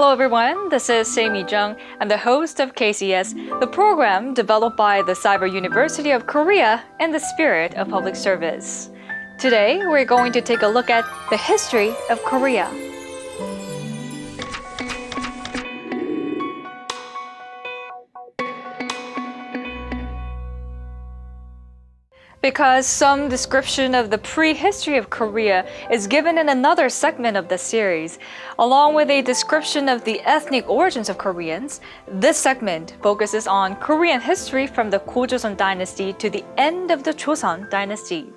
Hello everyone, this is Seimi Jung. I'm the host of KCS, the program developed by the Cyber University of Korea in the spirit of public service. Today, we're going to take a look at the history of Korea. Because some description of the prehistory of Korea is given in another segment of the series, along with a description of the ethnic origins of Koreans, this segment focuses on Korean history from the Gojoseon dynasty to the end of the Joseon dynasty.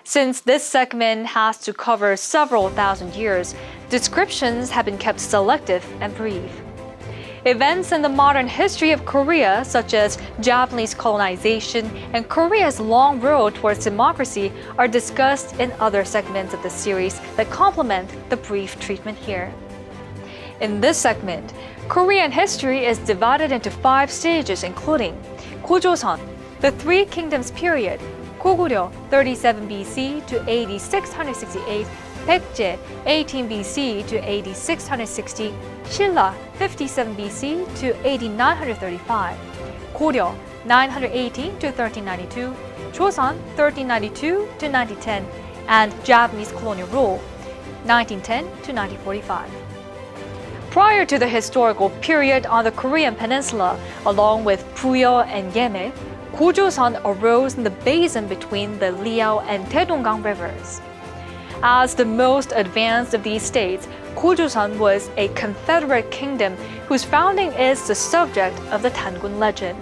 Since this segment has to cover several thousand years, descriptions have been kept selective and brief. Events in the modern history of Korea, such as Japanese colonization and Korea's long road towards democracy, are discussed in other segments of the series that complement the brief treatment here. In this segment, Korean history is divided into 5 stages, including Gojoseon, the Three Kingdoms period, Goguryeo 37 BC to AD 668, Baekje 18 BC to AD 660, Silla 57 BC to AD 935, Goryeo 918 to 1392, Joseon 1392 to 1910, and Japanese colonial rule 1910 to 1945. Prior to the historical period on the Korean peninsula, along with Puyo and Yemen, Gojoseon arose in the basin between the Liao and Taedonggang rivers. As the most advanced of these states, Gojoseon was a confederate kingdom whose founding is the subject of the Tangun legend.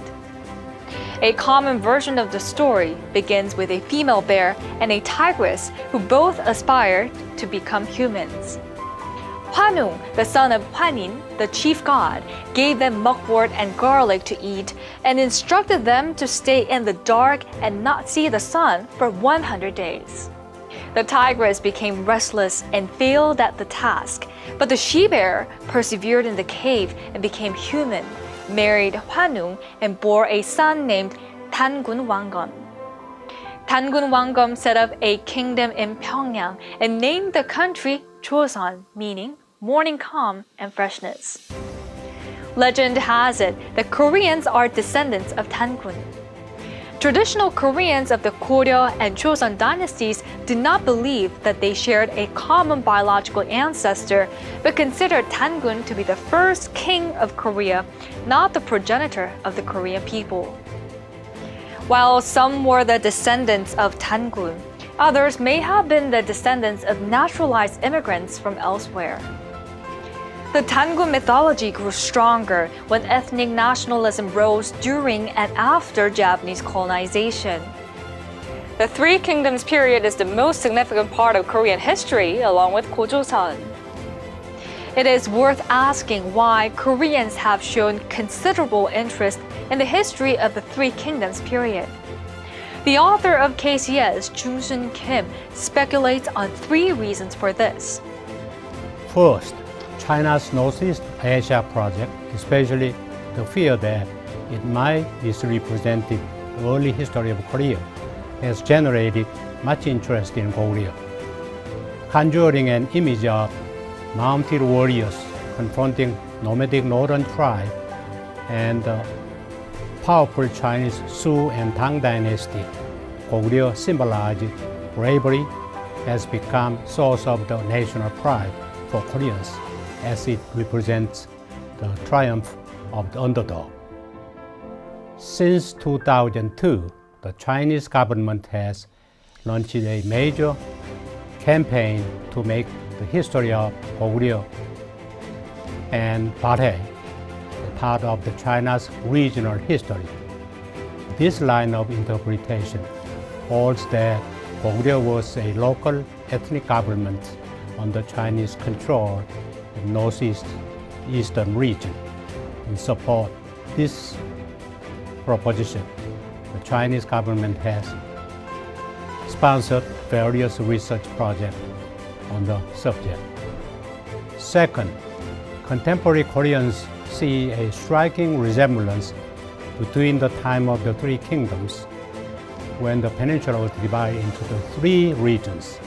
A common version of the story begins with a female bear and a tigress who both aspired to become humans. Hwanung, the son of Hwanin, the chief god, gave them mugwort and garlic to eat and instructed them to stay in the dark and not see the sun for 100 days. The tigress became restless and failed at the task, but the she-bear persevered in the cave and became human, married Hwanung, and bore a son named Tangun Wanggeom. Tangun Wanggeom set up a kingdom in Pyongyang and named the country Joseon, meaning morning calm and freshness. Legend has it that Koreans are descendants of Tangun. Traditional Koreans of the Goryeo and Joseon dynasties did not believe that they shared a common biological ancestor, but considered Tangun to be the first king of Korea, not the progenitor of the Korean people. While some were the descendants of Tangun, others may have been the descendants of naturalized immigrants from elsewhere. The Tangun mythology grew stronger when ethnic nationalism rose during and after Japanese colonization. The Three Kingdoms period is the most significant part of Korean history, along with Gojoseon. It is worth asking why Koreans have shown considerable interest in the history of the Three Kingdoms period. The author of KCS, Jung-sun Kim, speculates on 3 reasons for this. First, China's Northeast Asia project, especially the fear that it might misrepresent the early history of Korea, has generated much interest in Korea, conjuring an image of mounted warriors confronting nomadic northern tribes and the powerful Chinese Sui and Tang dynasty. Goryeo symbolized bravery, has become source of the national pride for Koreans, as it represents the triumph of the underdog. Since 2002, the Chinese government has launched a major campaign to make the history of Goryeo and Balhae a part of the China's regional history. This line of interpretation holds that Goryeo was a local ethnic government under Chinese control in Northeast Eastern region. In support of this proposition, the Chinese government has sponsored various research projects on the subject. Second, contemporary Koreans see a striking resemblance between the time of the Three Kingdoms, when the peninsula was divided into the 3 regions,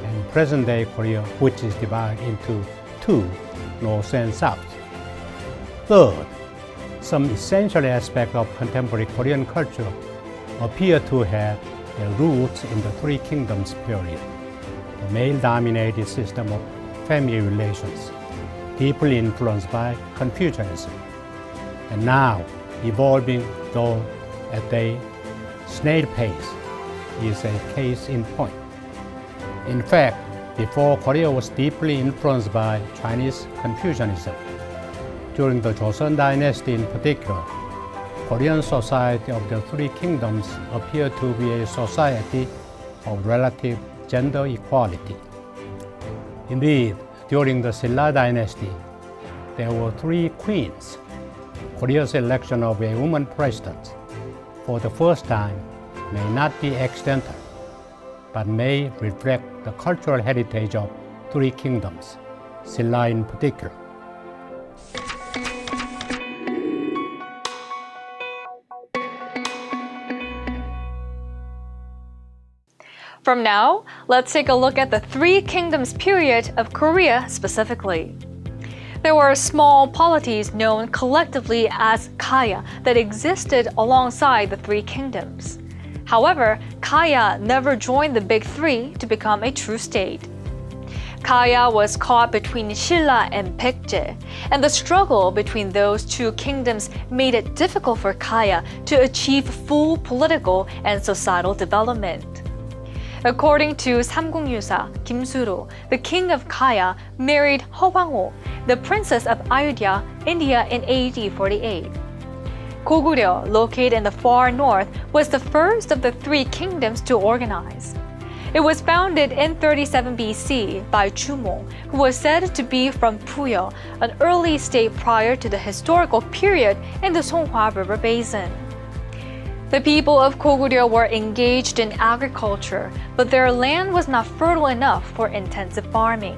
and present-day Korea, which is divided into 2, north and south. Third, some essential aspects of contemporary Korean culture appear to have their roots in the Three Kingdoms period, the male-dominated system of family relations, deeply influenced by Confucianism, and now evolving, though at a snail pace, is a case in point. In fact, before Korea was deeply influenced by Chinese Confucianism, during the Joseon Dynasty in particular, Korean society of the Three Kingdoms appeared to be a society of relative gender equality. Indeed, during the Silla Dynasty, there were three queens. Korea's election of a woman president, for the first time, may not be accidental, but may reflect the cultural heritage of Three Kingdoms, Silla in particular. From now, let's take a look at the Three Kingdoms period of Korea specifically. There were small polities known collectively as Kaya that existed alongside the Three Kingdoms. However, Kaya never joined the Big Three to become a true state. Kaya was caught between Silla and Baekje, and the struggle between those two kingdoms made it difficult for Kaya to achieve full political and societal development. According to Samgukyusa, Kim Suro, the king of Kaya married Ho Hwang-ho, the princess of Ayodhya, India in AD 48. Goguryeo, located in the far north, was the first of the three kingdoms to organize. It was founded in 37 BC by Chumo, who was said to be from Puyo, an early state prior to the historical period in the Songhwa River Basin. The people of Goguryeo were engaged in agriculture, but their land was not fertile enough for intensive farming.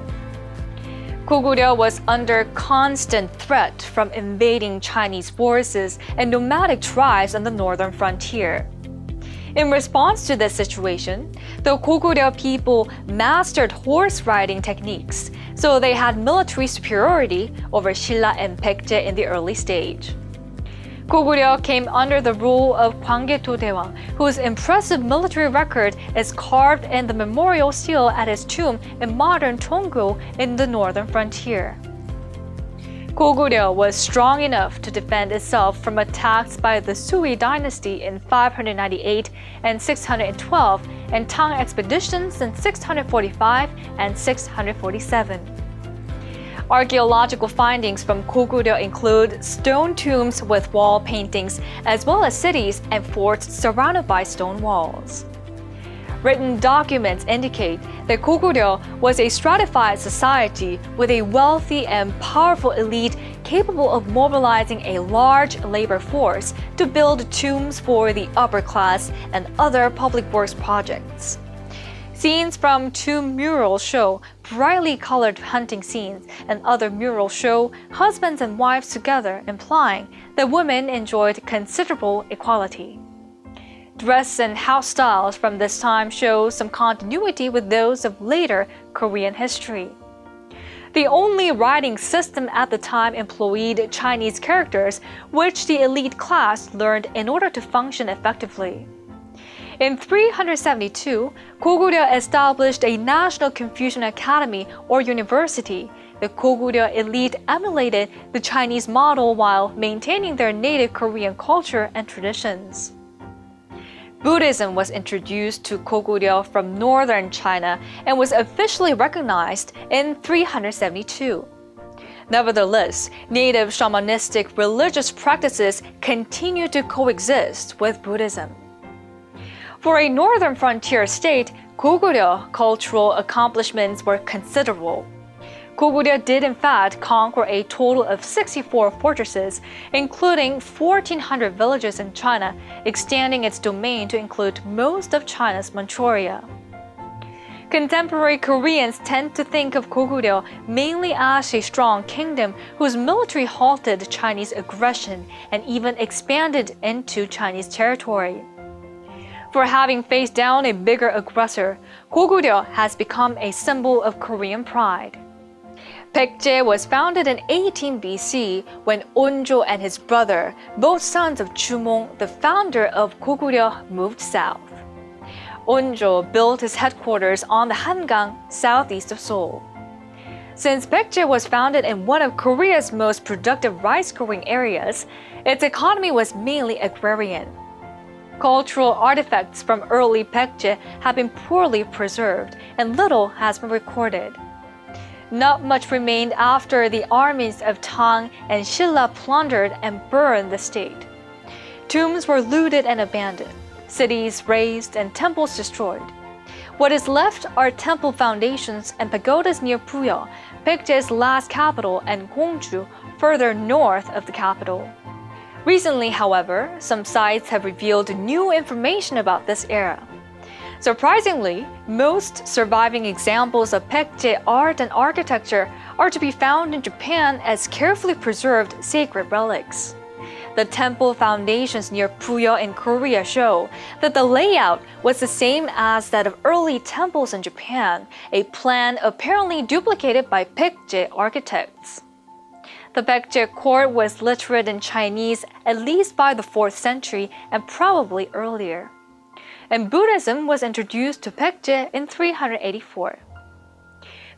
Goguryeo was under constant threat from invading Chinese forces and nomadic tribes on the northern frontier. In response to this situation, the Goguryeo people mastered horse riding techniques, so they had military superiority over Silla and Baekje in the early stage. Goguryeo came under the rule of Gwanggae-do Daewang, whose impressive military record is carved in the memorial seal at his tomb in modern Cheonggu in the northern frontier. Goguryeo was strong enough to defend itself from attacks by the Sui dynasty in 598 and 612 and Tang expeditions in 645 and 647. Archaeological findings from Goguryeo include stone tombs with wall paintings, as well as cities and forts surrounded by stone walls. Written documents indicate that Goguryeo was a stratified society with a wealthy and powerful elite capable of mobilizing a large labor force to build tombs for the upper class and other public works projects. Scenes from tomb murals show brightly colored hunting scenes, and other murals show husbands and wives together, implying that women enjoyed considerable equality. Dress and house styles from this time show some continuity with those of later Korean history. The only writing system at the time employed Chinese characters, which the elite class learned in order to function effectively. In 372, Goguryeo established a National Confucian Academy or university. The Goguryeo elite emulated the Chinese model while maintaining their native Korean culture and traditions. Buddhism was introduced to Goguryeo from northern China and was officially recognized in 372. Nevertheless, native shamanistic religious practices continue to coexist with Buddhism. For a northern frontier state, Goguryeo cultural accomplishments were considerable. Goguryeo did in fact conquer a total of 64 fortresses, including 1,400 villages in China, extending its domain to include most of China's Manchuria. Contemporary Koreans tend to think of Goguryeo mainly as a strong kingdom whose military halted Chinese aggression and even expanded into Chinese territory. For having faced down a bigger aggressor, Goguryeo has become a symbol of Korean pride. Baekje was founded in 18 BC when Onjo and his brother, both sons of Chumong, the founder of Goguryeo, moved south. Onjo built his headquarters on the Hangang, southeast of Seoul. Since Baekje was founded in one of Korea's most productive rice-growing areas, its economy was mainly agrarian. Cultural artifacts from early Baekje have been poorly preserved, and little has been recorded. Not much remained after the armies of Tang and Shilla plundered and burned the state. Tombs were looted and abandoned, cities razed, and temples destroyed. What is left are temple foundations and pagodas near Puyo, Baekje's last capital, and Gwangju, further north of the capital. Recently, however, some sites have revealed new information about this era. Surprisingly, most surviving examples of Baekje art and architecture are to be found in Japan as carefully preserved sacred relics. The temple foundations near Puyo in Korea show that the layout was the same as that of early temples in Japan, a plan apparently duplicated by Baekje architects. The Baekje court was literate in Chinese at least by the 4th century and probably earlier. And Buddhism was introduced to Baekje in 384.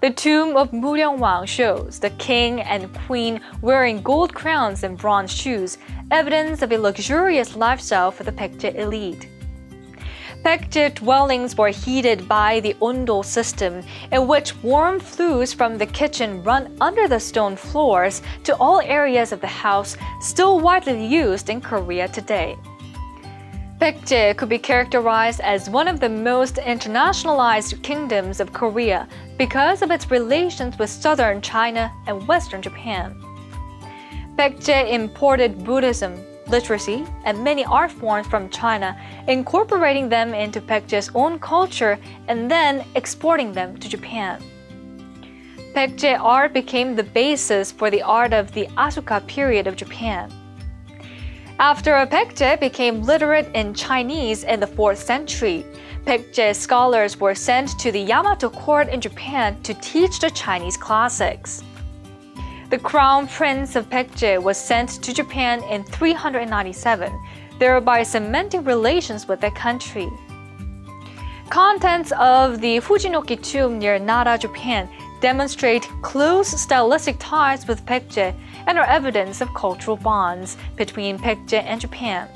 The tomb of Muryongwang shows the king and queen wearing gold crowns and bronze shoes, evidence of a luxurious lifestyle for the Baekje elite. Baekje dwellings were heated by the Ondo system, in which warm flues from the kitchen run under the stone floors to all areas of the house, still widely used in Korea today. Baekje could be characterized as one of the most internationalized kingdoms of Korea because of its relations with southern China and western Japan. Baekje imported Buddhism, literacy, and many art forms from China, incorporating them into Baekje's own culture and then exporting them to Japan. Baekje art became the basis for the art of the Asuka period of Japan. After Baekje became literate in Chinese in the 4th century, Baekje scholars were sent to the Yamato court in Japan to teach the Chinese classics. The crown prince of Baekje was sent to Japan in 397, thereby cementing relations with the country. Contents of the Fujinoki tomb near Nara, Japan, demonstrate close stylistic ties with Baekje and are evidence of cultural bonds between Baekje and Japan.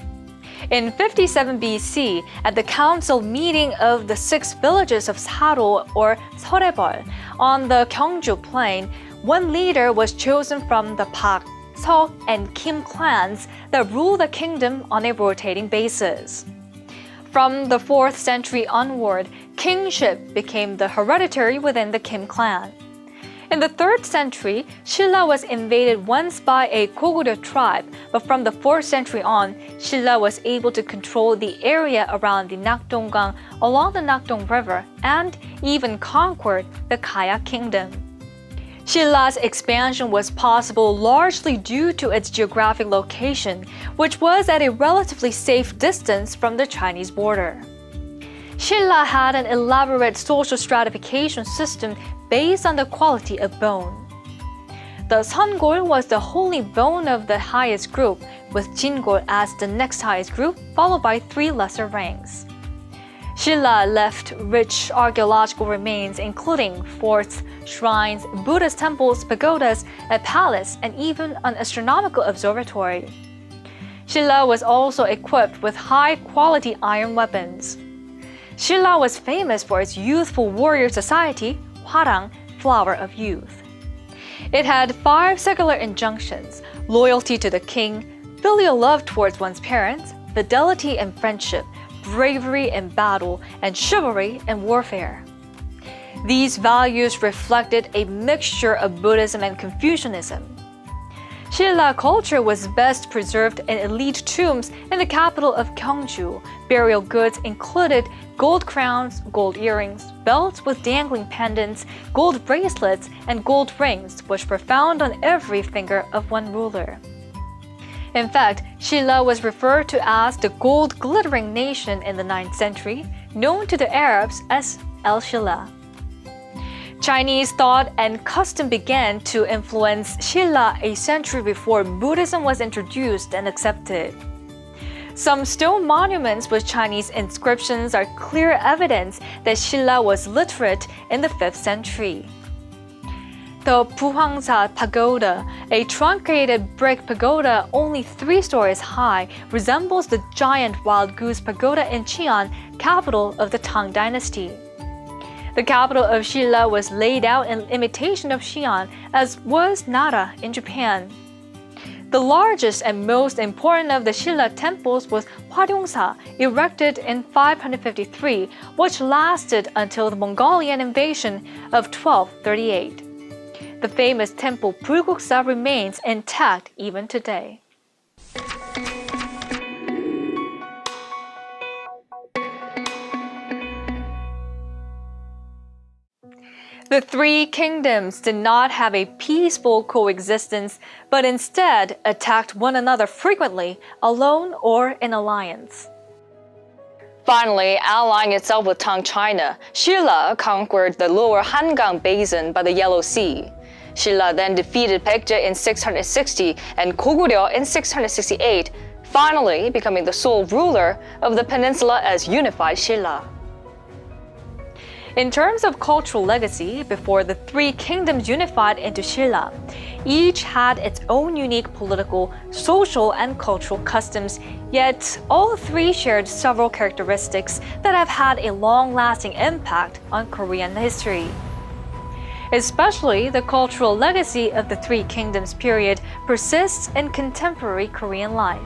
In 57 BC, at the council meeting of the 6 villages of Saro or Seorebol on the Gyeongju plain, one leader was chosen from the Pak, Seo, and Kim clans that rule the kingdom on a rotating basis. From the 4th century onward, kingship became the hereditary within the Kim clan. In the 3rd century, Shilla was invaded once by a Goguryeo tribe, but from the 4th century on, Shilla was able to control the area around the Nakdonggang along the Nakdong River and even conquered the Kaya kingdom. Shilla's expansion was possible largely due to its geographic location, which was at a relatively safe distance from the Chinese border. Shilla had an elaborate social stratification system based on the quality of bone. The Seongol was the holy bone of the highest group, with Jingol as the next highest group, followed by 3 lesser ranks. Shilla left rich archaeological remains including forts, shrines, Buddhist temples, pagodas, a palace, and even an astronomical observatory. Shilla was also equipped with high-quality iron weapons. Shilla was famous for its youthful warrior society, Hwarang, Flower of Youth. It had 5 secular injunctions: loyalty to the king, filial love towards one's parents, fidelity and friendship, bravery in battle, and chivalry in warfare. These values reflected a mixture of Buddhism and Confucianism. Shilla culture was best preserved in elite tombs in the capital of Gyeongju. Burial goods included gold crowns, gold earrings, belts with dangling pendants, gold bracelets, and gold rings, which were found on every finger of one ruler. In fact, Shilla was referred to as the gold glittering nation in the 9th century, known to the Arabs as El Shilla. Chinese thought and custom began to influence Shilla a century before Buddhism was introduced and accepted. Some stone monuments with Chinese inscriptions are clear evidence that Shilla was literate in the 5th century. The Puhangsa Pagoda, a truncated brick pagoda only 3 stories high, resembles the giant wild goose pagoda in Xi'an, capital of the Tang Dynasty. The capital of Shilla was laid out in imitation of Xi'an, as was Nara in Japan. The largest and most important of the Shilla temples was Hwaryongsa, erected in 553, which lasted until the Mongolian invasion of 1238. The famous temple Bulguksa remains intact even today. The 3 kingdoms did not have a peaceful coexistence, but instead attacked one another frequently, alone or in alliance. Finally, allying itself with Tang China, Shilla conquered the lower Hangang Basin by the Yellow Sea. Shilla then defeated Baekje in 660 and Goguryeo in 668, finally becoming the sole ruler of the peninsula as unified Shilla. In terms of cultural legacy, before the 3 kingdoms unified into Shilla, each had its own unique political, social, and cultural customs, yet all 3 shared several characteristics that have had a long-lasting impact on Korean history. Especially the cultural legacy of the 3 kingdoms period persists in contemporary Korean life.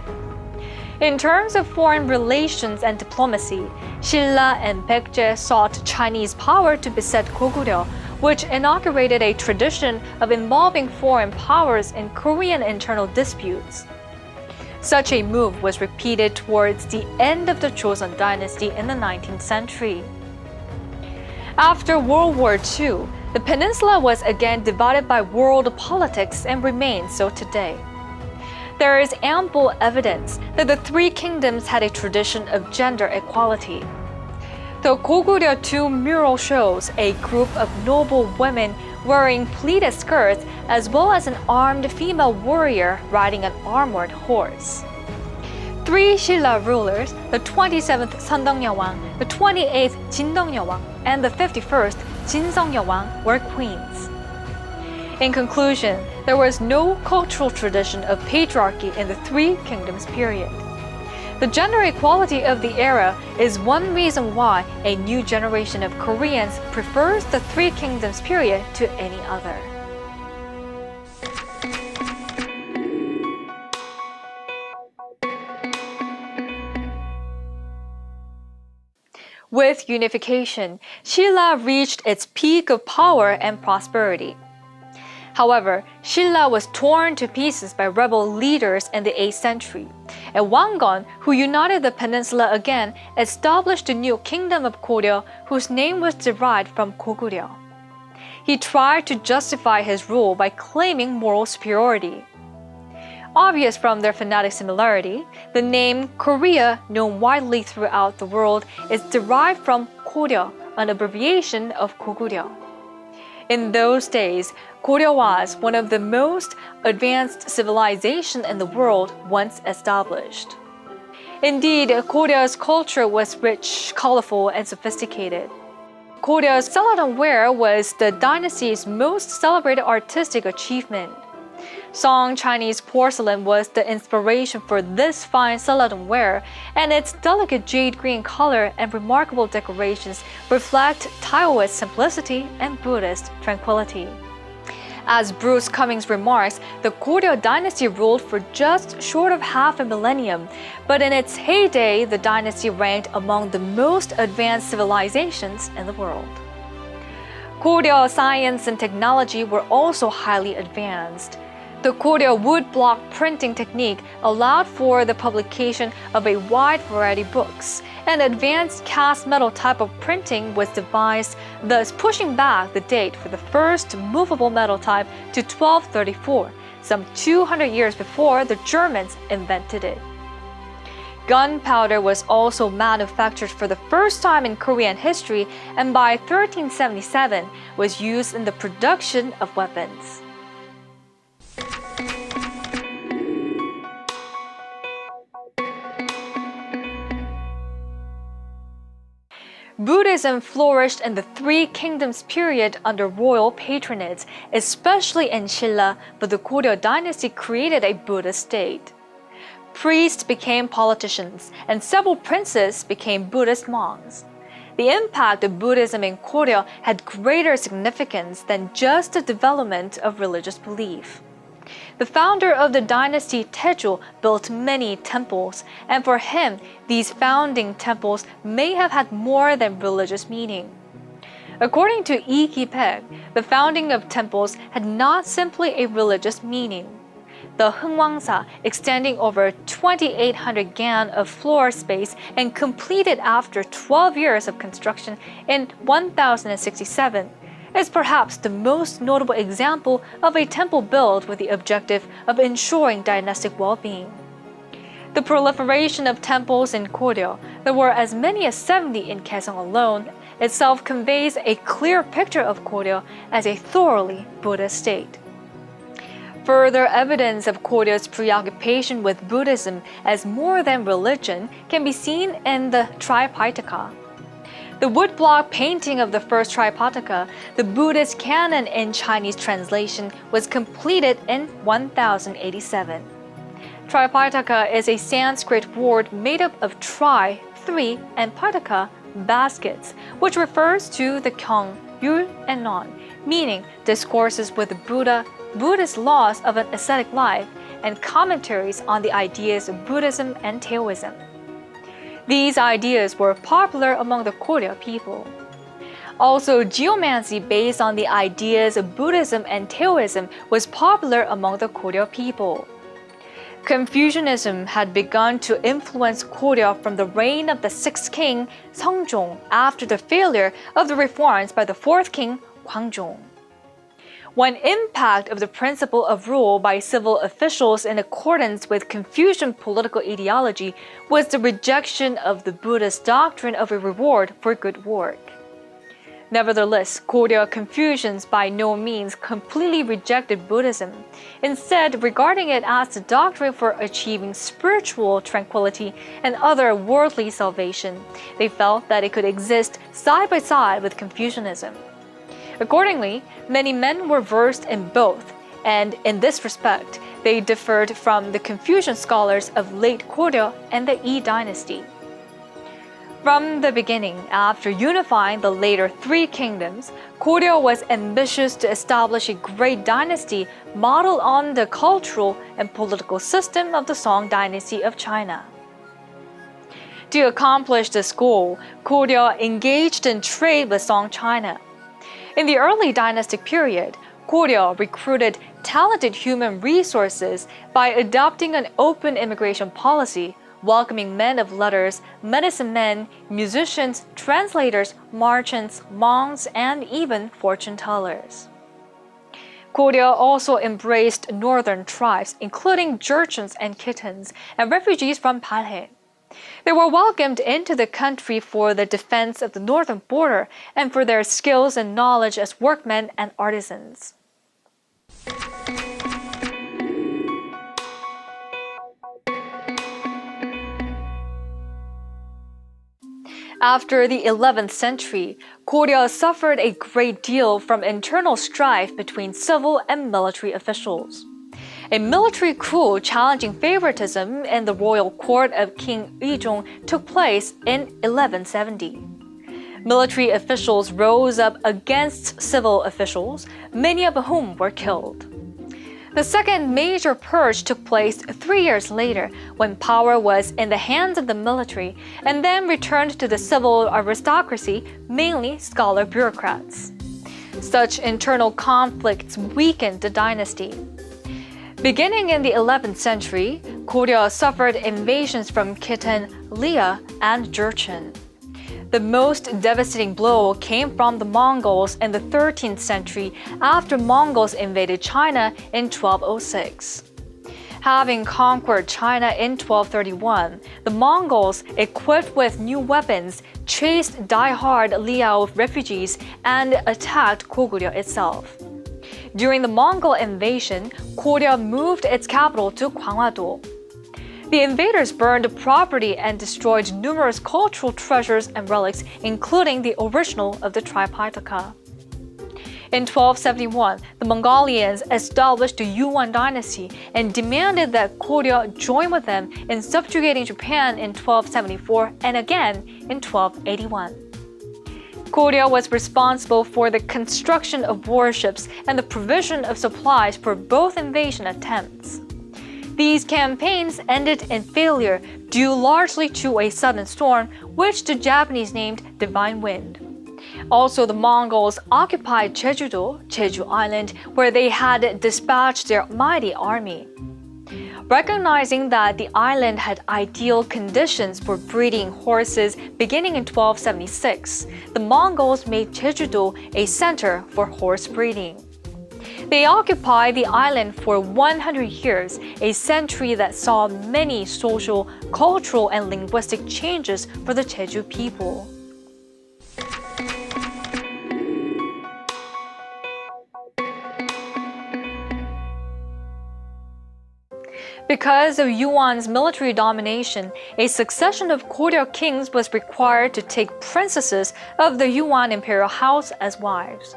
In terms of foreign relations and diplomacy, Shilla and Baekje sought Chinese power to beset Goguryeo, which inaugurated a tradition of involving foreign powers in Korean internal disputes. Such a move was repeated towards the end of the Joseon dynasty in the 19th century. After World War II, the peninsula was again divided by world politics and remains so today. There is ample evidence that the 3 kingdoms had a tradition of gender equality. The Goguryeo II mural shows a group of noble women wearing pleated skirts as well as an armed female warrior riding an armored horse. 3 Shilla rulers, the 27th Seondeok-yeowang, the 28th Jindong-yeowang, and the 51st Jinseong-yeowang were queens. In conclusion, there was no cultural tradition of patriarchy in the 3 kingdoms period. The gender equality of the era is one reason why a new generation of Koreans prefers the 3 kingdoms period to any other. With unification, Shilla reached its peak of power and prosperity. However, Shilla was torn to pieces by rebel leaders in the 8th century, and Wangon, who united the peninsula again, established a new kingdom of Goryeo, whose name was derived from Goguryeo. He tried to justify his rule by claiming moral superiority. Obvious from their phonetic similarity, the name Korea, known widely throughout the world, is derived from Goryeo, an abbreviation of Goguryeo. In those days, Goryeo was one of the most advanced civilizations in the world once established. Indeed, Koryo's culture was rich, colorful, and sophisticated. Koryo's celadon ware was the dynasty's most celebrated artistic achievement. Song Chinese porcelain was the inspiration for this fine celadon ware, and its delicate jade green color and remarkable decorations reflect Taoist simplicity and Buddhist tranquility. As Bruce Cummings remarks, the Goryeo dynasty ruled for just short of half a millennium, but in its heyday, the dynasty ranked among the most advanced civilizations in the world. Goryeo science and technology were also highly advanced. The Goryeo woodblock printing technique allowed for the publication of a wide variety of books. An advanced cast metal type of printing was devised, thus pushing back the date for the first movable metal type to 1234, some 200 years before the Germans invented it. Gunpowder was also manufactured for the first time in Korean history, and by 1377 was used in the production of weapons. Buddhism flourished in the Three Kingdoms period under royal patronage, especially in Shilla, but the Goryeo dynasty created a Buddhist state. Priests became politicians, and several princes became Buddhist monks. The impact of Buddhism in Goryeo had greater significance than just the development of religious belief. The founder of the dynasty, Taejo, built many temples, and for him, these founding temples may have had more than religious meaning. According to Lee Ki-baek, the founding of temples had not simply a religious meaning. The Hungwangsa, extending over 2,800 gan of floor space and completed after 12 years of construction in 1067, is perhaps the most notable example of a temple built with the objective of ensuring dynastic well-being. The proliferation of temples in Goryeo, there were as many as 70 in Kaesong alone, itself conveys a clear picture of Goryeo as a thoroughly Buddhist state. Further evidence of Goryeo's preoccupation with Buddhism as more than religion can be seen in the Tripitaka. The woodblock painting of the first Tripitaka, the Buddhist canon in Chinese translation, was completed in 1087. Tripitaka is a Sanskrit word made up of tri, three, and pitaka, baskets, which refers to the Kyung, Yul, and Non, meaning discourses with the Buddha, Buddhist laws of an ascetic life, and commentaries on the ideas of Buddhism and Taoism. These ideas were popular among the Goryeo people. Also, geomancy based on the ideas of Buddhism and Taoism was popular among the Goryeo people. Confucianism had begun to influence Goryeo from the reign of the sixth king, Seongjong, after the failure of the reforms by the fourth king, Gwangjong. One impact of the principle of rule by civil officials in accordance with Confucian political ideology was the rejection of the Buddhist doctrine of a reward for good work. Nevertheless, Goryeo Confucians by no means completely rejected Buddhism, instead regarding it as the doctrine for achieving spiritual tranquility and other worldly salvation. They felt that it could exist side by side with Confucianism. Accordingly, many men were versed in both, and in this respect, they differed from the Confucian scholars of late Goryeo and the Yi dynasty. From the beginning, after unifying the later three kingdoms, Goryeo was ambitious to establish a great dynasty modeled on the cultural and political system of the Song dynasty of China. To accomplish this goal, Goryeo engaged in trade with Song China. In the early dynastic period, Goryeo recruited talented human resources by adopting an open immigration policy, welcoming men of letters, medicine men, musicians, translators, merchants, monks, and even fortune tellers. Goryeo also embraced northern tribes, including Jurchens and Khittans, and refugees from Palhe. They were welcomed into the country for the defense of the northern border and for their skills and knowledge as workmen and artisans. After the 11th century, Goryeo suffered a great deal from internal strife between civil and military officials. A military coup challenging favoritism in the royal court of King Yizhong took place in 1170. Military officials rose up against civil officials, many of whom were killed. The second major purge took place 3 years later, when power was in the hands of the military, and then returned to the civil aristocracy, mainly scholar bureaucrats. Such internal conflicts weakened the dynasty. Beginning in the 11th century, Goryeo suffered invasions from Khitan, Liya, and Jurchen. The most devastating blow came from the Mongols in the 13th century after Mongols invaded China in 1206. Having conquered China in 1231, the Mongols, equipped with new weapons, chased die-hard Liao refugees and attacked Goguryeo itself. During the Mongol invasion, Goryeo moved its capital to Gwanghwa-do. The invaders burned property and destroyed numerous cultural treasures and relics, including the original of the Tripitaka. In 1271, the Mongolians established the Yuan dynasty and demanded that Goryeo join with them in subjugating Japan in 1274 and again in 1281. Goryeo was responsible for the construction of warships and the provision of supplies for both invasion attempts. These campaigns ended in failure due largely to a sudden storm, which the Japanese named Divine Wind. Also, the Mongols occupied Jeju-do, Jeju Island, where they had dispatched their mighty army. Recognizing that the island had ideal conditions for breeding horses beginning in 1276, the Mongols made Jeju-do a center for horse breeding. They occupied the island for 100 years, a century that saw many social, cultural, and linguistic changes for the Jeju people. Because of Yuan's military domination, a succession of Goryeo kings was required to take princesses of the Yuan imperial house as wives.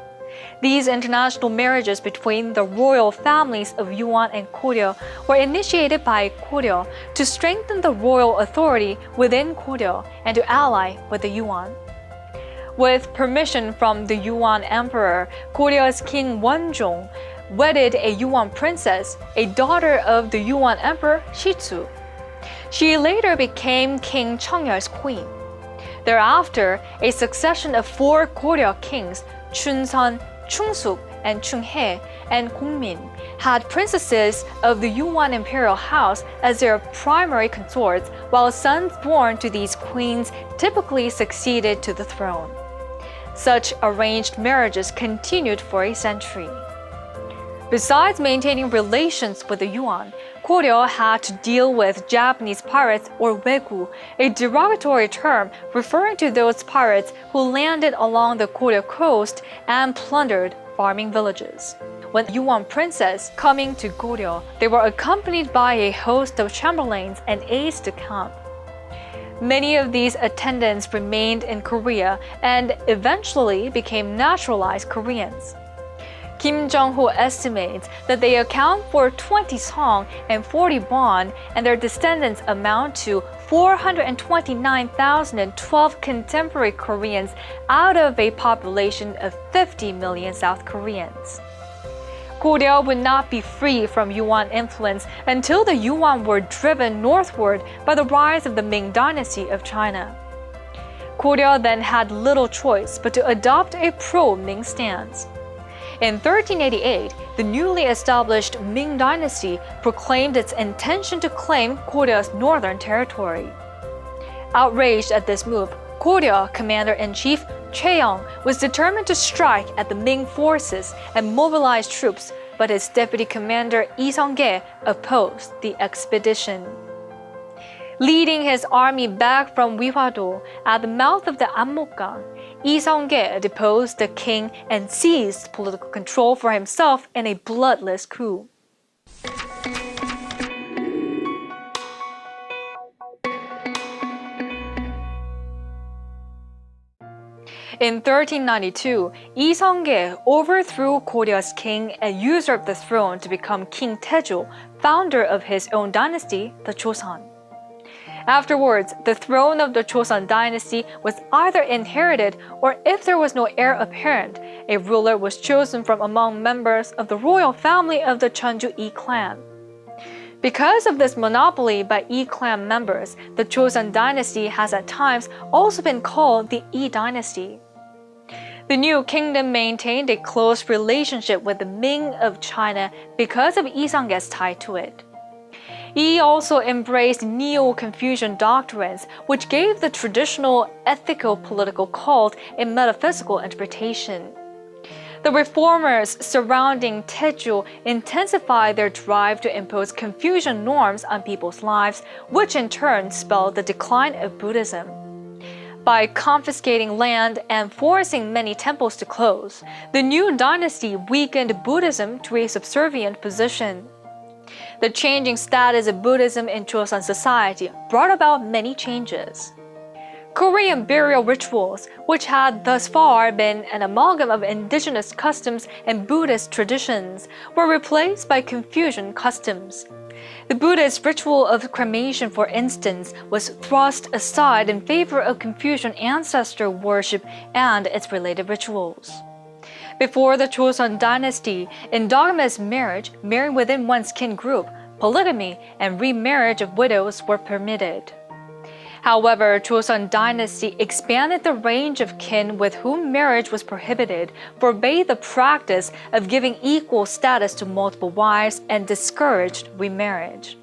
These international marriages between the royal families of Yuan and Goryeo were initiated by Goryeo to strengthen the royal authority within Goryeo and to ally with the Yuan. With permission from the Yuan emperor, Goryeo's king Wonjong wedded a Yuan princess, a daughter of the Yuan emperor Shitsu. She later became King Cheongyal's queen. Thereafter, a succession of 4 Goryeo kings, Chunseon, Chungsuk, and Chunghae, and Gongmin, had princesses of the Yuan imperial house as their primary consorts, while sons born to these queens typically succeeded to the throne. Such arranged marriages continued for a century. Besides maintaining relations with the Yuan, Goryeo had to deal with Japanese pirates or wegu, a derogatory term referring to those pirates who landed along the Goryeo coast and plundered farming villages. When the Yuan princess coming to Goryeo, they were accompanied by a host of chamberlains and aides de camp. Many of these attendants remained in Korea and eventually became naturalized Koreans. Kim Jong-ho estimates that they account for 20 Song and 40 Bon, and their descendants amount to 429,012 contemporary Koreans out of a population of 50 million South Koreans. Goryeo would not be free from Yuan influence until the Yuan were driven northward by the rise of the Ming Dynasty of China. Goryeo then had little choice but to adopt a pro-Ming stance. In 1388, the newly established Ming Dynasty proclaimed its intention to claim Goryeo's northern territory. Outraged at this move, Goryeo Commander-in-Chief Chaeyoung was determined to strike at the Ming forces and mobilize troops, but his deputy commander Lee Seong-ge opposed the expedition. Leading his army back from Wihwa-do at the mouth of the Ammokgang, Lee Seong-ge deposed the king and seized political control for himself in a bloodless coup. In 1392, Lee Seong-ge overthrew Goryeo's king and usurped the throne to become King Taejo, founder of his own dynasty, the Joseon. Afterwards, the throne of the Joseon dynasty was either inherited or, if there was no heir apparent, a ruler was chosen from among members of the royal family of the Cheonju Yi clan. Because of this monopoly by Yi clan members, the Joseon dynasty has at times also been called the Yi dynasty. The new kingdom maintained a close relationship with the Ming of China because of Yi Seong-ge's tie to it. Yi also embraced Neo-Confucian doctrines, which gave the traditional ethico-political cult a metaphysical interpretation. The reformers surrounding Taejo intensified their drive to impose Confucian norms on people's lives, which in turn spelled the decline of Buddhism. By confiscating land and forcing many temples to close, the new dynasty weakened Buddhism to a subservient position. The changing status of Buddhism in Joseon society brought about many changes. Korean burial rituals, which had thus far been an amalgam of indigenous customs and Buddhist traditions, were replaced by Confucian customs. The Buddhist ritual of cremation, for instance, was thrust aside in favor of Confucian ancestor worship and its related rituals. Before the Joseon dynasty, endogamous marriage, marrying within one's kin group, polygamy, and remarriage of widows were permitted. However, Joseon dynasty expanded the range of kin with whom marriage was prohibited, forbade the practice of giving equal status to multiple wives, and discouraged remarriage.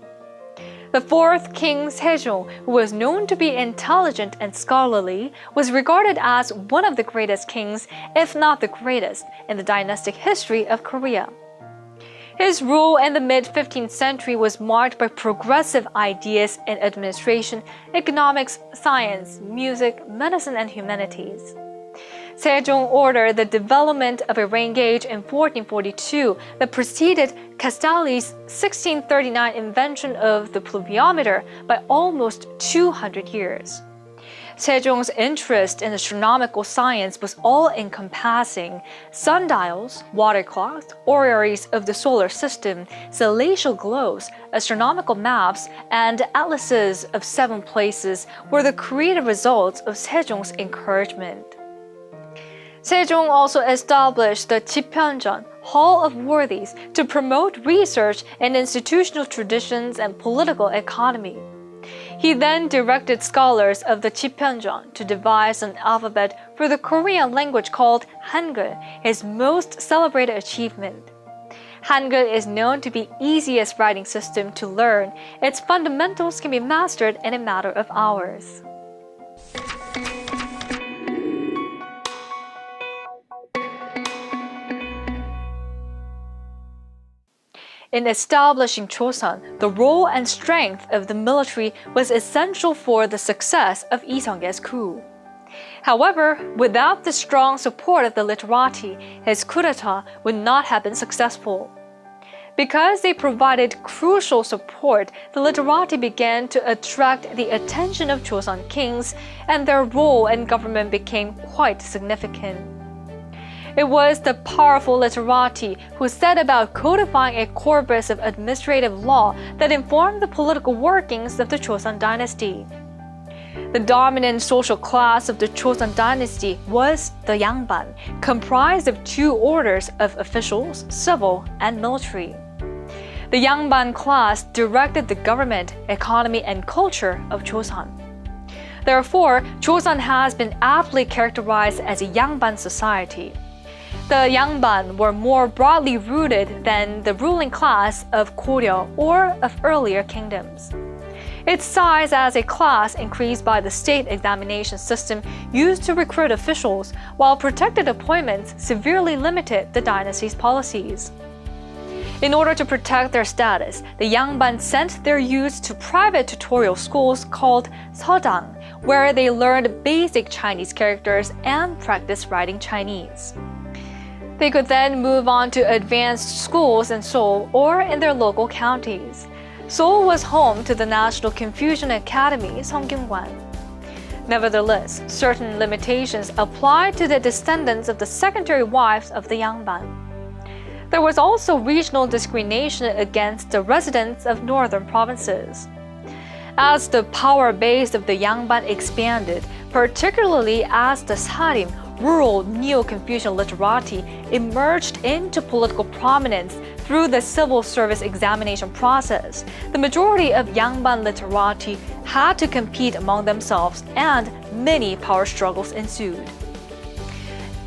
The fourth king Sejong, who was known to be intelligent and scholarly, was regarded as one of the greatest kings, if not the greatest, in the dynastic history of Korea. His rule in the mid-15th century was marked by progressive ideas in administration, economics, science, music, medicine, and humanities. Sejong ordered the development of a rain gauge in 1442 that preceded Castelli's 1639 invention of the pluviometer by almost 200 years. Sejong's interest in astronomical science was all-encompassing. Sundials, water clocks, orreries of the solar system, celestial globes, astronomical maps, and atlases of 7 places were the creative results of Sejong's encouragement. Sejong also established the Chipyeonjeon, Hall of Worthies, to promote research in institutional traditions and political economy. He then directed scholars of the Chipyeonjeon to devise an alphabet for the Korean language called Hangul, his most celebrated achievement. Hangul is known to be the easiest writing system to learn. Its fundamentals can be mastered in a matter of hours. In establishing Joseon, the role and strength of the military was essential for the success of Lee Seong-gae's coup. However, without the strong support of the literati, his coup d'etat would not have been successful. Because they provided crucial support, the literati began to attract the attention of Joseon kings, and their role in government became quite significant. It was the powerful literati who set about codifying a corpus of administrative law that informed the political workings of the Joseon dynasty. The dominant social class of the Joseon dynasty was the Yangban, comprised of 2 orders of officials, civil and military. The Yangban class directed the government, economy, and culture of Joseon. Therefore, Joseon has been aptly characterized as a Yangban society. The Yangban were more broadly rooted than the ruling class of Goryeo or of earlier kingdoms. Its size as a class increased by the state examination system used to recruit officials, while protected appointments severely limited the dynasty's policies. In order to protect their status, the Yangban sent their youths to private tutorial schools called Seodang, where they learned basic Chinese characters and practiced writing Chinese. They could then move on to advanced schools in Seoul or in their local counties. Seoul was home to the National Confucian Academy, Seonggyungwan. Nevertheless, certain limitations applied to the descendants of the secondary wives of the Yangban. There was also regional discrimination against the residents of northern provinces. As the power base of the Yangban expanded, particularly as the Sarim, rural Neo-Confucian literati, emerged into political prominence through the civil service examination process, the majority of Yangban literati had to compete among themselves, and many power struggles ensued.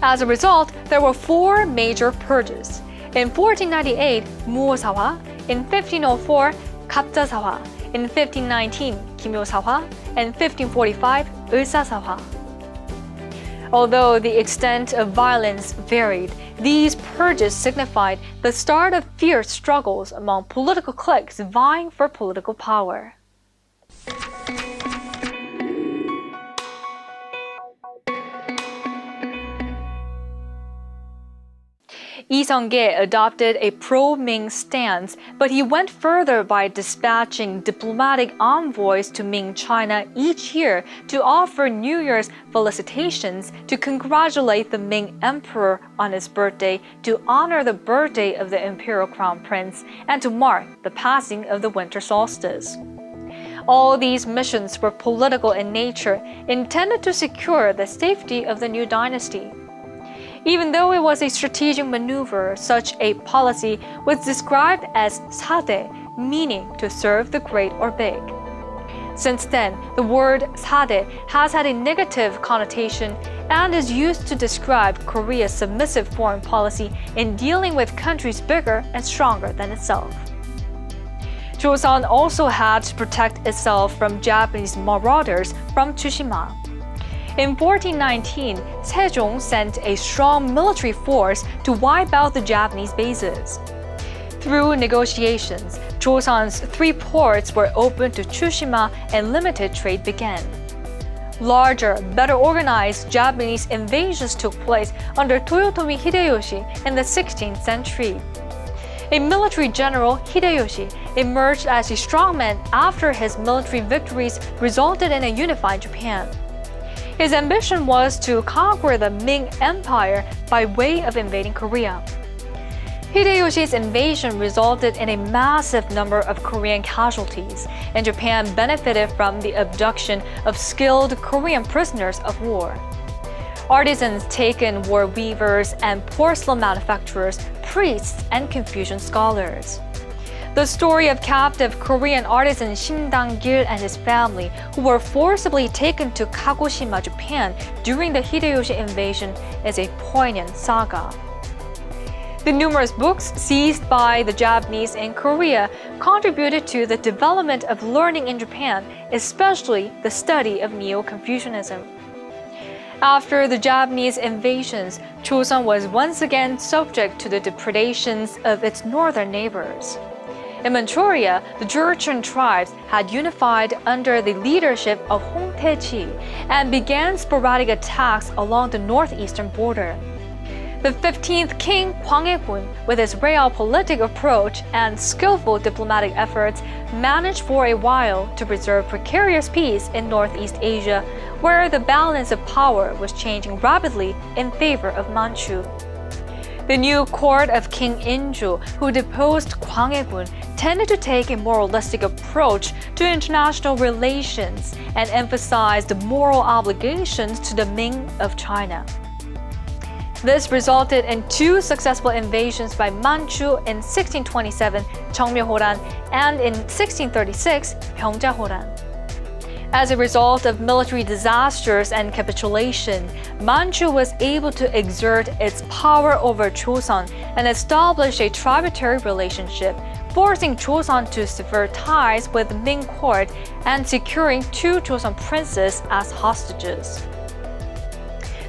As a result, there were 4 major purges. In 1498, Muosawa, in 1504, Kapjasawa, in 1519, Kimyosawa, and 1545, Ulsasawa. Although the extent of violence varied, These purges signified the start of fierce struggles among political cliques vying for political power. Yi Seong-gye adopted a pro-Ming stance, but he went further by dispatching diplomatic envoys to Ming China each year to offer New Year's felicitations, to congratulate the Ming Emperor on his birthday, to honor the birthday of the imperial crown prince, and to mark the passing of the winter solstice. All these missions were political in nature, intended to secure the safety of the new dynasty. Even though it was a strategic maneuver, such a policy was described as sade, meaning to serve the great or big. Since then, the word sade has had a negative connotation and is used to describe Korea's submissive foreign policy in dealing with countries bigger and stronger than itself. Joseon also had to protect itself from Japanese marauders from Tsushima. In 1419, Sejong sent a strong military force to wipe out the Japanese bases. Through negotiations, Joseon's 3 ports were opened to Tsushima and limited trade began. Larger, better organized Japanese invasions took place under Toyotomi Hideyoshi in the 16th century. A military general, Hideyoshi, emerged as a strongman after his military victories resulted in a unified Japan. His ambition was to conquer the Ming Empire by way of invading Korea. Hideyoshi's invasion resulted in a massive number of Korean casualties, and Japan benefited from the abduction of skilled Korean prisoners of war. Artisans taken were weavers and porcelain manufacturers, priests, and Confucian scholars. The story of captive Korean artisan Shim Dang-gil and his family, who were forcibly taken to Kagoshima, Japan during the Hideyoshi invasion, is a poignant saga. The numerous books seized by the Japanese in Korea contributed to the development of learning in Japan, especially the study of Neo-Confucianism. After the Japanese invasions, Joseon was once again subject to the depredations of its northern neighbors. In Manchuria, the Jurchen tribes had unified under the leadership of Hong Tae-chi and began sporadic attacks along the northeastern border. The 15th king Hwang Hae-kun, with his realpolitik approach and skillful diplomatic efforts, managed for a while to preserve precarious peace in Northeast Asia, where the balance of power was changing rapidly in favor of Manchu. The new court of King Inju, who deposed Hwang Hae-kun, tended to take a moralistic approach to international relations and emphasized the moral obligations to the Ming of China. This resulted in 2 successful invasions by Manchu in 1627, Cheongmyo-horan, and in 1636, Pyeongja-horan. As a result of military disasters and capitulation, Manchu was able to exert its power over Joseon and establish a tributary relationship, forcing Joseon to sever ties with the Ming court and securing 2 Joseon princes as hostages.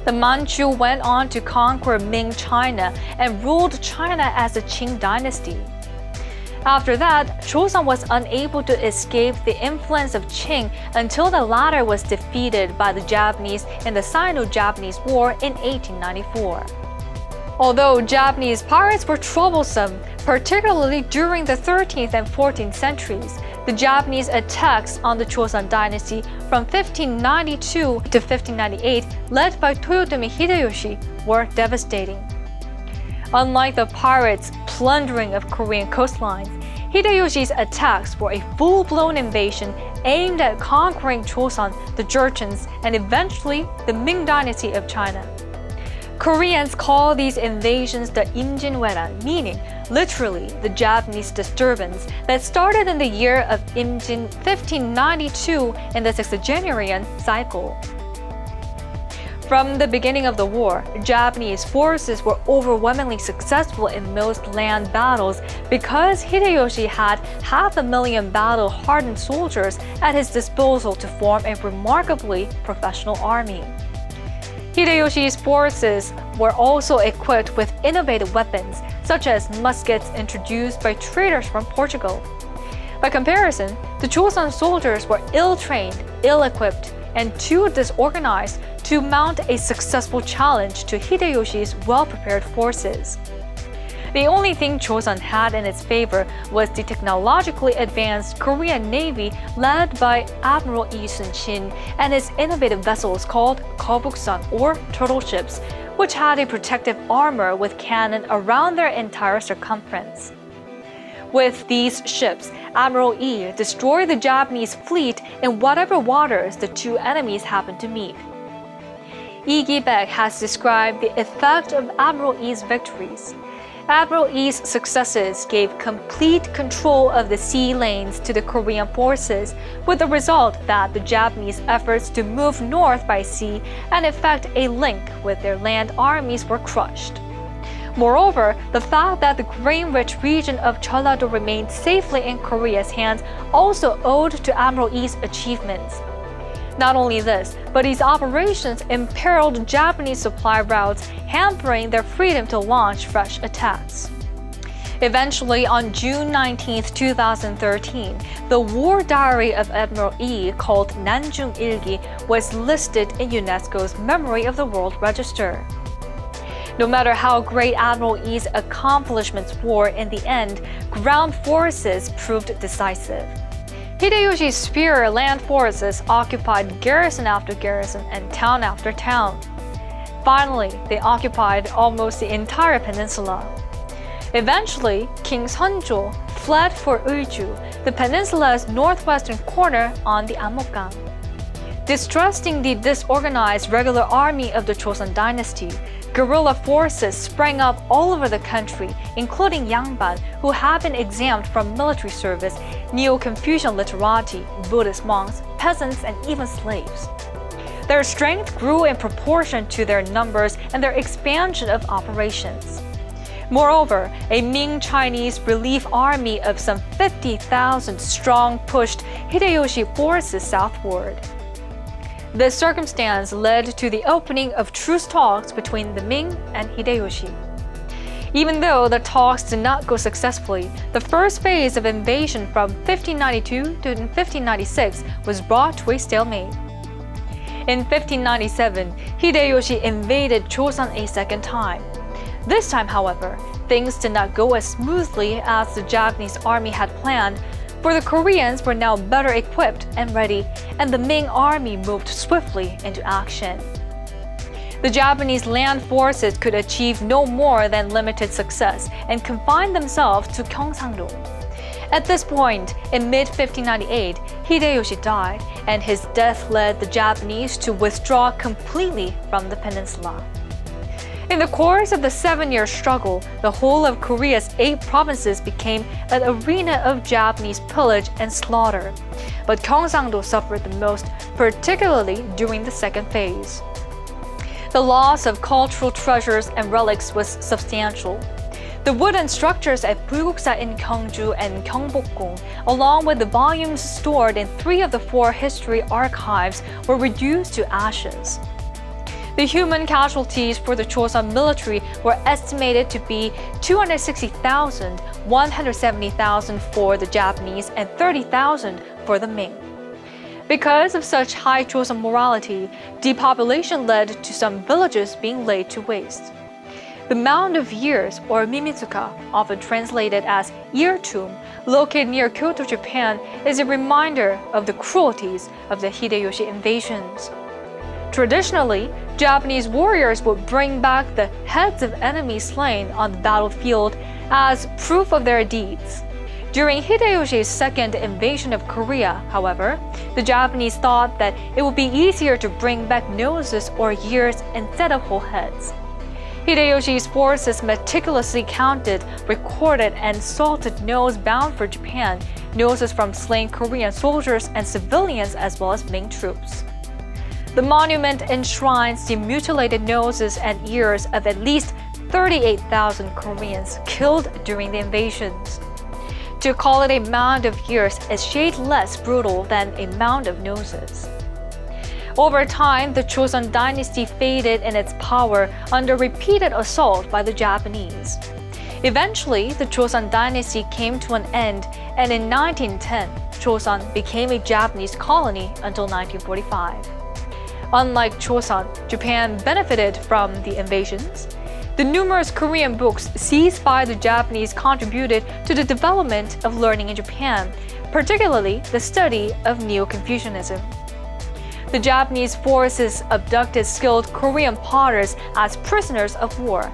The Manchu went on to conquer Ming China and ruled China as the Qing dynasty. After that, Joseon was unable to escape the influence of Qing until the latter was defeated by the Japanese in the Sino-Japanese War in 1894. Although Japanese pirates were troublesome, particularly during the 13th and 14th centuries, the Japanese attacks on the Joseon dynasty from 1592 to 1598, led by Toyotomi Hideyoshi, were devastating. Unlike the pirates' plundering of Korean coastlines, Hideyoshi's attacks were a full-blown invasion aimed at conquering Joseon, the Jurchens, and eventually the Ming dynasty of China. Koreans call these invasions the Imjin-Weran, meaning literally the Japanese disturbance that started in the year of Imjin 1592 in the sexagenarian cycle. From the beginning of the war, Japanese forces were overwhelmingly successful in most land battles because Hideyoshi had 500,000 battle-hardened soldiers at his disposal to form a remarkably professional army. Hideyoshi's forces were also equipped with innovative weapons, such as muskets introduced by traders from Portugal. By comparison, the Joseon soldiers were ill-trained, ill-equipped, and too disorganized to mount a successful challenge to Hideyoshi's well-prepared forces. The only thing Joseon had in its favor was the technologically advanced Korean Navy led by Admiral Lee Sun-shin and his innovative vessels called Gobuksan or turtle ships, which had a protective armor with cannon around their entire circumference. With these ships, Admiral Lee destroyed the Japanese fleet in whatever waters the two enemies happened to meet. Lee Gi-baek has described the effect of Admiral Lee's victories. Admiral Lee's successes gave complete control of the sea lanes to the Korean forces, with the result that the Japanese efforts to move north by sea and effect a link with their land armies were crushed. Moreover, the fact that the grain-rich region of Jeollado remained safely in Korea's hands also owed to Admiral Lee's achievements. Not only this, but these operations imperiled Japanese supply routes, hampering their freedom to launch fresh attacks. Eventually, on June 19, 2013, the war diary of Admiral Lee, called Nanjung Ilgi, was listed in UNESCO's Memory of the World Register. No matter how great Admiral Lee's accomplishments were, in the end, ground forces proved decisive. Hideyoshi's superior land forces occupied garrison after garrison and town after town. Finally, they occupied almost the entire peninsula. Eventually, King Seonjo fled for Ulju, the peninsula's northwestern corner on the Amokgang. Distrusting the disorganized regular army of the Joseon dynasty, guerrilla forces sprang up all over the country, including Yangban, who had been exempt from military service, Neo-Confucian literati, Buddhist monks, peasants, and even slaves. Their strength grew in proportion to their numbers and their expansion of operations. Moreover, a Ming Chinese relief army of some 50,000 strong pushed Hideyoshi forces southward. This circumstance led to the opening of truce talks between the Ming and Hideyoshi. Even though the talks did not go successfully, the first phase of invasion from 1592 to 1596 was brought to a stalemate. In 1597, Hideyoshi invaded Joseon a second time. This time, however, things did not go as smoothly as the Japanese army had planned, for the Koreans were now better equipped and ready, and the Ming army moved swiftly into action. The Japanese land forces could achieve no more than limited success and confined themselves to Gyeongsang-do. At this point, in mid-1598, Hideyoshi died, and his death led the Japanese to withdraw completely from the peninsula. In the course of the 7-year struggle, the whole of Korea's 8 provinces became an arena of Japanese pillage and slaughter. But Gyeongsang-do suffered the most, particularly during the second phase. The loss of cultural treasures and relics was substantial. The wooden structures at Bulguksa in Gyeongju and Gyeongbokgung, along with the volumes stored in 3 of the 4 history archives, were reduced to ashes. The human casualties for the Joseon military were estimated to be 260,000, 170,000 for the Japanese, and 30,000 for the Ming. Because of such high Joseon morality, depopulation led to some villages being laid to waste. The Mound of Years, or Mimitsuka, often translated as Year Tomb, located near Kyoto, Japan, is a reminder of the cruelties of the Hideyoshi invasions. Traditionally, Japanese warriors would bring back the heads of enemies slain on the battlefield as proof of their deeds. During Hideyoshi's second invasion of Korea, however, the Japanese thought that it would be easier to bring back noses or ears instead of whole heads. Hideyoshi's forces meticulously counted, recorded, and salted noses bound for Japan, noses from slain Korean soldiers and civilians as well as Ming troops. The monument enshrines the mutilated noses and ears of at least 38,000 Koreans killed during the invasions. To call it a mound of ears is shade less brutal than a mound of noses. Over time, the Joseon dynasty faded in its power under repeated assault by the Japanese. Eventually, the Joseon dynasty came to an end, and in 1910, Joseon became a Japanese colony until 1945. Unlike Joseon, Japan benefited from the invasions. The numerous Korean books seized by the Japanese contributed to the development of learning in Japan, particularly the study of Neo-Confucianism. The Japanese forces abducted skilled Korean potters as prisoners of war.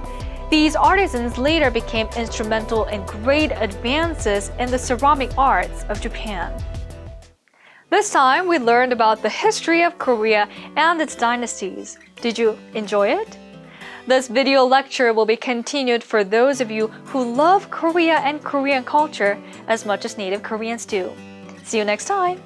These artisans later became instrumental in great advances in the ceramic arts of Japan. This time, we learned about the history of Korea and its dynasties. Did you enjoy it? This video lecture will be continued for those of you who love Korea and Korean culture as much as native Koreans do. See you next time!